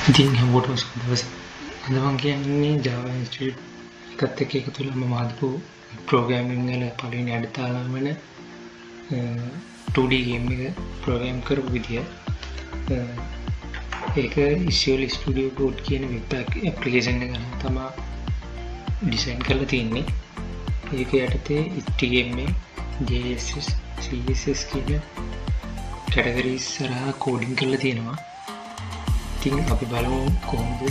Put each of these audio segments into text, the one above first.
ඉතින් හැමෝටම සුබ දවසක්. අද මම කියන්නේ Java Institute එකත් එක්ක එකතු වෙලා මම හදපු ප්‍රෝග්‍රෑමින් වල පළවෙනි අඩතාලම වෙන 2D game එක ප්‍රෝග්‍රෑම් කරපු විදිය. ඒක Visual Studio Code කියන වෙබ් ඇප්ලිකේෂන් එක ගන්න තමයි ඩිසයින් කරලා තියෙන්නේ. ඒක යටතේ HTML, JSS, CSS කියන කැටගරිස් සරහා කෝඩින් කරලා තියෙනවා. ඉතින් අපි බලමු කොහොමද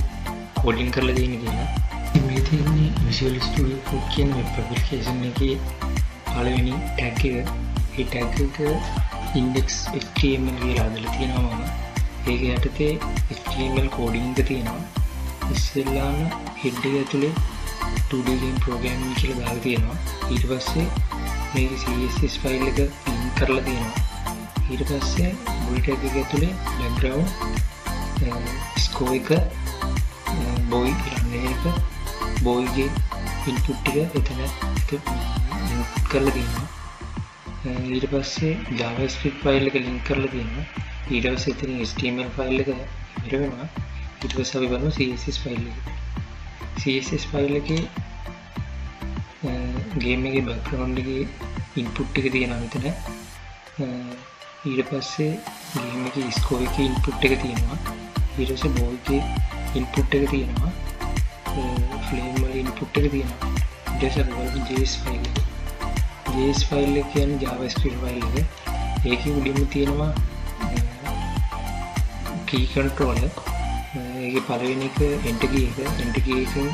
කෝඩින් කරලා දෙන්නේ කියලා. මේ තියෙන්නේ Visual Studio Code කියන වෙබ් ඇප්ලිකේෂන් එකේ පළවෙනි ටැග් එක. ඒ ටැග් එක index.html කියලා හදලා තියෙනවා මම. ඒක යටතේ HTML කෝඩින් එක තියෙනවා. ඉස්සෙල්ලාම head එක ඇතුලේ 2D game programming කියලා දාලා තියෙනවා. ඊට පස්සේ මේක CSS file එක link කරලා තියෙනවා. ඊට පස්සේ body tag එක ඇතුලේ background score එක boy කියන්නේ එක boy ගේ input ටික එතන කරලා තියෙනවා. ඊට පස්සේ JavaScript file එක link කරලා තියෙනවා. ඊට පස්සේ එතන HTML file එක ඉවර වෙනවා. ඊට පස්සේ අපි බලමු CSS file එක. CSS file එකේ game එකේ background එකේ input ටික තියෙනවා මෙතන. ඊට පස්සේ game එකේ score එකේ input එක තියෙනවා. ඊට පස්සේ boy ගේ input එක තියෙනවා. flame වල input එක තියෙනවා. ඊට පස්සේ බලමු JS file එක. JS file එක කියන්නේ JavaScript file එක. ඒකේ උඩින්ම තියෙනවා key controller. ඒකේ පළවෙනි එක enter key එක. enter key එකෙන්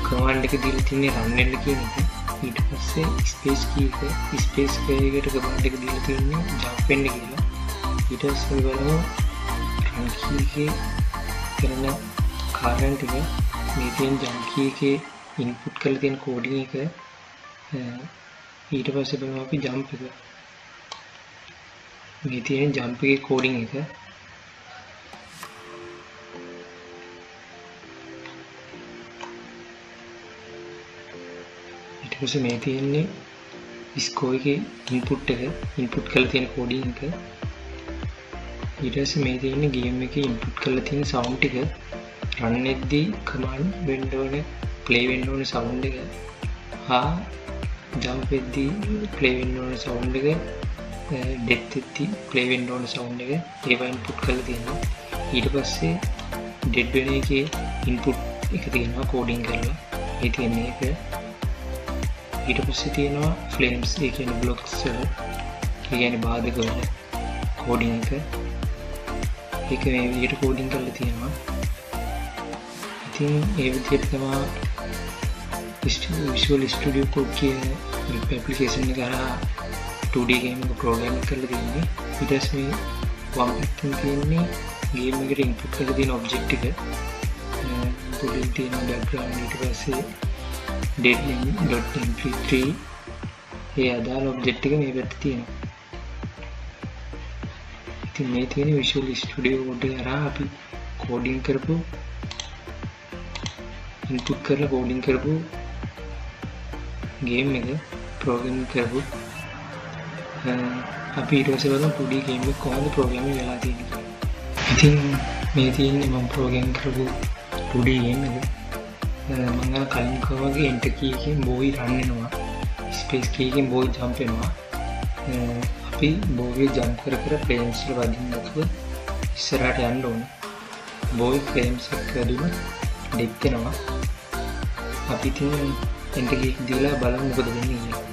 command එක දීලා තියෙන්නේ run වෙන්න කියන එක. ඊට පස්සේ space key එක එකට command එක දීලා තියෙන්නේ jump වෙන්න කියලා. ඊට පස්සේ බලමු run key එකේ කරන කාර්යයන් ටික මේ තියෙන jump key එකේ input කරලා තියෙන coding එක. ඊට පස්සේ බලමු අපි jump එක. මේ තියෙන jump එකේ coding එක. ඊට පස්සේ මේ තියෙන්නේ score එකේ input කරලා තියෙන coding එක. ඊට පස්සේ මේ තියෙන්නේ game එකේ input කරලා තියෙන sound ටික. run වෙද්දී command වෙන්න ඕනේ play වෙන්න ඕනේ sound එක. හා jump වෙද්දී play වෙන්න ඕනේ sound එක. death වෙද්දී play වෙන්න ඕනේ sound එක. ඒවා input කරලා තියෙනවා. ඊට පස්සේ dead වෙන එකේ input එක තියෙනවා coding කරලා. මේ තියෙන එක. ඊට පස්සේ තියෙනවා flames ඒ කියන්නේ blocks වල. ඒ කියන්නේ බාධක වල coding එක. ඒක මේ විදිහට coding කරලා තියෙනවා. ඉතින් ඒ විදිහට තමයි Visual Studio Code කියන වෙබ් ඇප්ලිකේෂන් එක කරා 2D game එක ප්‍රෝග්‍රෑම් කරලා තියෙන්නේ. ඊට පස්සේ වම් පැත්තෙන් තියෙන්නේ game එකට input කරලා තියෙන object එක. පුලින් තියෙන background ඊට පස්සේ deadline.mp3 ඒ අදාළ object එක මේ පැත්තේ තියෙනවා. ඉතින් මේ තියෙන Visual Studio Code එක කරා අපි coding කරපු input කරලා coding කරපු game එක program කරපු අපි ඊට පස්සේ බලමු 2D game එක කොහොමද programming වෙලා තියෙන්නේ කියලා. ඉතින් මේ තියෙන්නේ මම program කරපු 2D game එක. මම කලින් කිව්වා වගේ enter key එකෙන් boy run වෙනවා. space key එකෙන් boy jump වෙනවා. අපි boy jump කර frames වල වදින්න නැතුව ඉස්සරහට යන්න ඕනේ. boy frames එක වැඩිම deep වෙනවා. අපි ඉතින් enter key එක දීලා බලමු මොකද වෙන්නේ කියලා.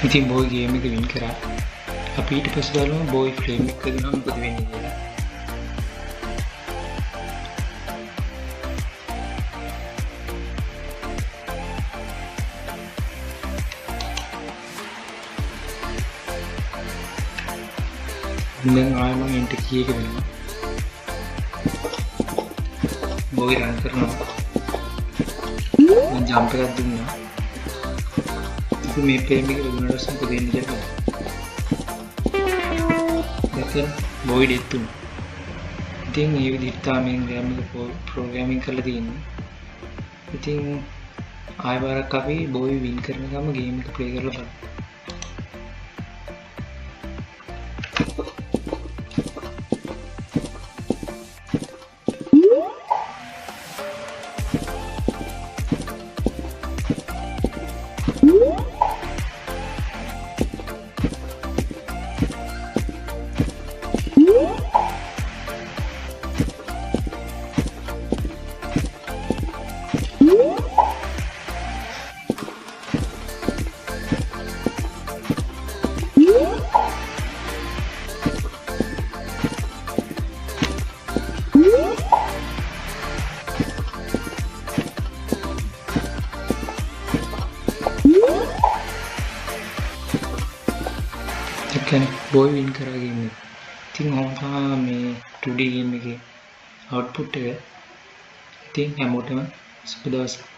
ඉතින් බෝයි ගේම් එක වින් කරා. අපි ඊට පස්සේ බලමු බෝයි ෆ්ලේම් එක දුන්නා මොකද වෙන්නේ කියලා. දැන් ආයෙම එන්ටර් කී එක දෙනවා. බෝයි රන් කරනවා. දැන් ජම්ප් එකක් දුන්නා. ඉතින් මේ ෆ්ලේම් එක දුන්නාට පස්සේ මොකද වෙන්නේ කියලා. දැන් බෝයි ඩෙත් තුන. ඉතින් මේ විදිහට තමයි ගේම් එක ප්‍රෝග්‍රෑමින් කරලා තියෙන්නේ. ඉතින් ආයෙ වරක් අපි බෝයි වින් කරන ගම ගේම් එක ප්ලේ කරලා බලමු. බෝයි වින් කරා ගේම් එක. ඉතින් ඔහොම තමයි මේ 2D ගේම් එකේ අවුට්පුට් එක. ඉතින් හැමෝටම සුබ දවසක්.